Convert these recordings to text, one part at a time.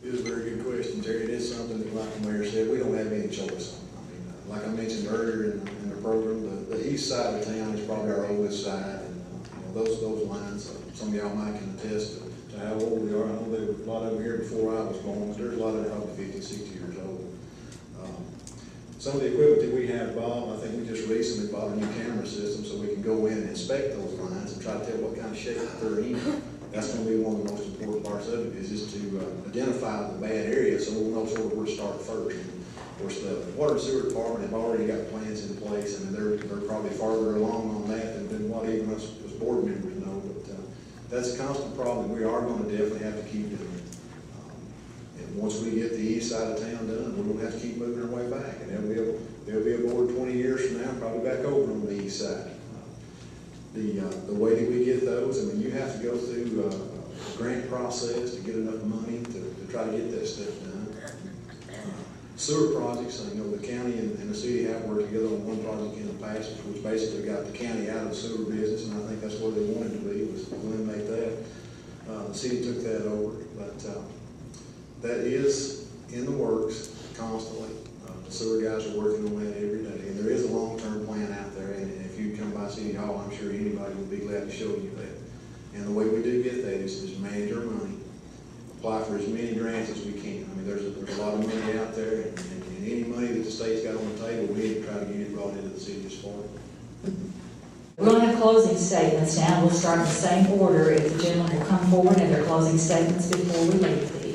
It is a very good question, Terry. It is something that, like the mayor said, we don't have any choice on. I mean, like I mentioned earlier in the program, the east side of town is probably our oldest side, and those lines, some of y'all might can attest to how old we are. I know there were a lot of them here before I was born, but there's a lot of them probably 50, 60 years old. Some of the equipment that we have, Bob, I think we just recently bought a new camera system so we can go in and inspect those lines and try to tell what kind of shape they're in. That's going to be one of the most important parts of it, is to identify the bad area so we'll know sort of where to start first. And of course, the water and sewer department have already got plans in place, and they're probably farther along on that than what even us as board members know. But that's a constant problem. We are going to definitely have to keep doing it. And once we get the east side of town done, we're going to have to keep moving our way back. And there'll be a board 20 years from now, probably back over on the east side. The way that we get those, I mean, you have to go through a grant process to get enough money to try to get that stuff done. Sewer projects, I know the county and the city have worked together on one project in the past, which basically got the county out of the sewer business, and I think that's where they wanted to be, was to eliminate that. The city took that over, but that is in the works constantly. The sewer guys are working on that every day, and there is a long-term plan out there, and if you come by City Hall, I'm sure anybody would be glad to show you that. And the way we do get that is manage our money, apply for as many grants as we can. I mean, there's a lot of money out there, and any money that the state's got on the table, we need to try to get it brought into the city as far. We're going to have closing statements now. We'll start in the same order. If the gentleman will come forward and their closing statements before we leave the evening.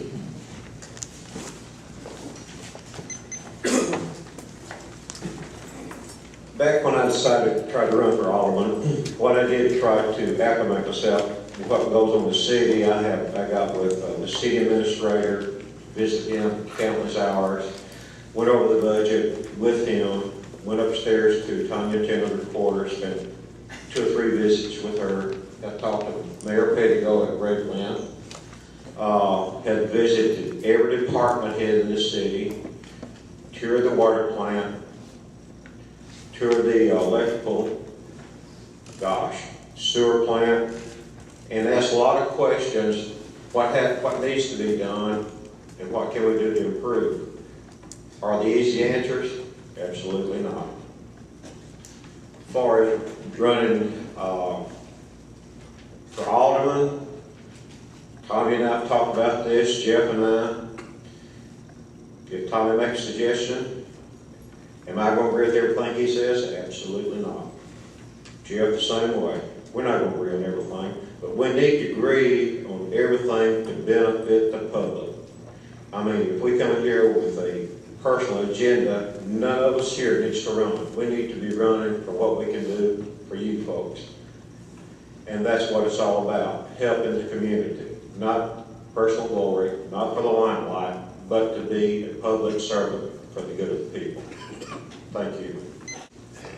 Back when I decided to try to run for alderman, what I did try to acclimate myself to what goes on in the city. I got with the city administrator, visited him countless hours, went over the budget with him, went upstairs to Tanya Taylor's quarters, spent 2 or 3 visits with her. I talked to Mayor Pedigo at Red Glen, had visited every department head in the city, toured the water plant, toured the electrical, sewer plant, and asked a lot of questions. What needs to be done, and what can we do to improve? Are the easy answers? Absolutely not. As far as running for alderman, Tommy and I have talked about this, Jeff and I. Did Tommy make a suggestion? Am I going to agree with everything he says? Absolutely not. Jeff the same way. We're not going to agree on everything, but we need to agree on everything to benefit the public. I mean, if we come in here with a personal agenda, none of us here needs to run. We need to be running for what we can do for you folks. And that's what it's all about, helping the community. Not personal glory, not for the limelight, but to be a public servant for the good of the people. Thank you.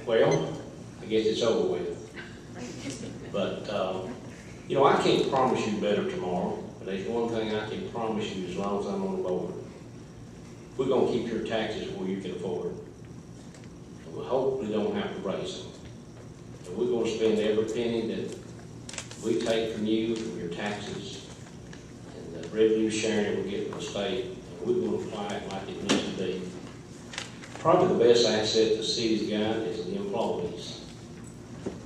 Well, I guess it's over with. But, you know, I can't promise you better tomorrow, but there's one thing I can promise you as long as I'm on the board. We're going to keep your taxes where you can afford. And we hopefully don't have to raise them. And we're going to spend every penny that we take from you, from your taxes, and the revenue sharing we get from the state, and we're going to apply it like it needs to be. Probably the best asset the city's got is the employees.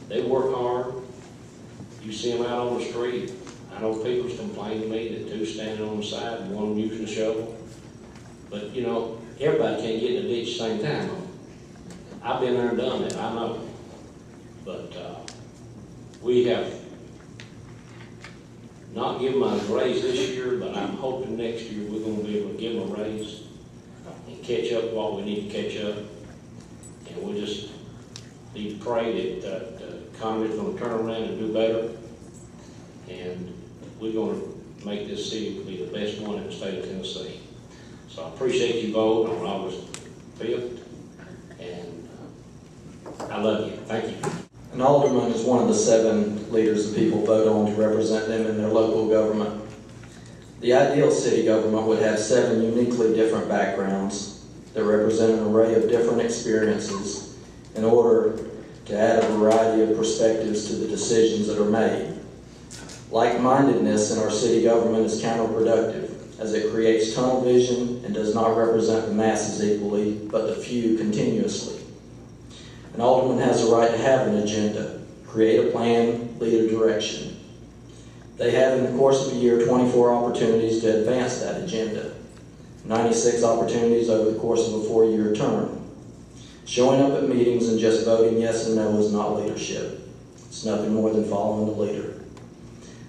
They work hard. You see them out on the street. I know people's complaining to me that 2 standing on the side and 1 using a shovel. But you know, everybody can't get in the ditch at the same time. I've been there and done that, I know. But we have not given them a raise this year, but I'm hoping next year we're going to be able to give them a raise and catch up what we need to catch up. And we just need to pray that the economy's going to turn around and do better. And we're going to make this city be the best one in the state of Tennessee. So I appreciate you voting on August 5th. And I love you. Thank you. An alderman is one of the 7 leaders the people vote on to represent them in their local government. The ideal city government would have 7 uniquely different backgrounds that represent an array of different experiences in order to add a variety of perspectives to the decisions that are made. Like-mindedness in our city government is counterproductive. as it creates tunnel vision and does not represent the masses equally, but the few continuously. An alderman has the right to have an agenda, create a plan, lead a direction. They have in the course of a year 24 opportunities to advance that agenda, 96 opportunities over the course of a 4-year term. Showing up at meetings and just voting yes and no is not leadership. It's nothing more than following the leader.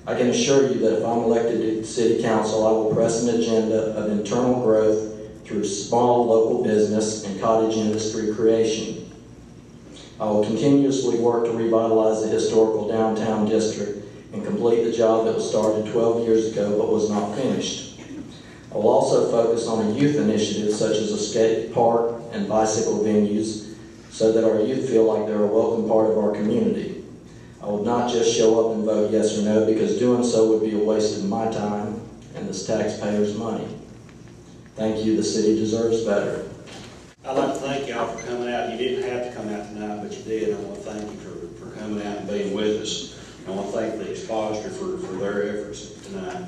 I can assure you that if I'm elected to City Council, I will press an agenda of internal growth through small local business and cottage industry creation. I will continuously work to revitalize the historical downtown district and complete the job that was started 12 years ago but was not finished. I will also focus on a youth initiative such as a skate park and bicycle venues so that our youth feel like they're a welcome part of our community. I will not just show up and vote yes or no, because doing so would be a waste of my time and this taxpayers' money. Thank you. The city deserves better. I'd like to thank y'all for coming out. You didn't have to come out tonight, but you did. I want to thank you for coming out and being with us. I want to thank the Expositor for their efforts tonight.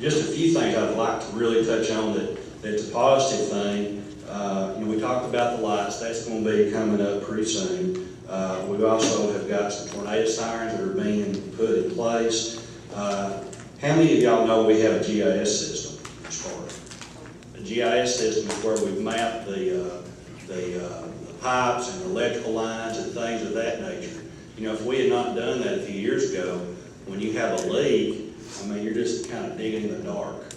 Just a few things I'd like to really touch on that's a positive thing. We talked about the lights. That's going to be coming up pretty soon. We also have got some tornado sirens that are being put in place. How many of y'all know we have a GIS system as far as? The GIS system is where we've mapped the pipes and electrical lines and things of that nature. If we had not done that a few years ago, when you have a leak, you're just kind of digging in the dark.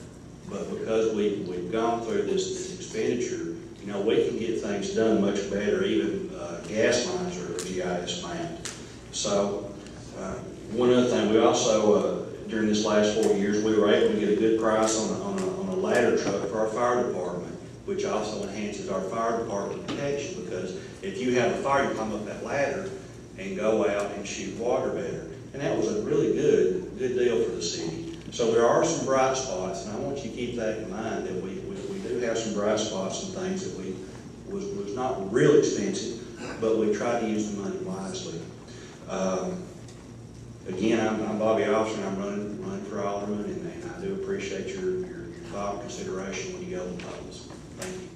But because we've gone through this expenditure, we can get things done much better. Even gas lines are GIS mapped. So one other thing, we also, during this last 4 years, we were able to get a good price on a ladder truck for our fire department, which also enhances our fire department protection, because if you have a fire, you climb up that ladder and go out and shoot water better. And that was a really good deal for the city. So there are some bright spots, and I want you to keep that in mind, that we do have some bright spots and things that was not real expensive, but we try to use the money wisely. Again, I'm Bobby Officer, and I'm running for alderman, and I do appreciate your thought and consideration when you go to the polls. Thank you.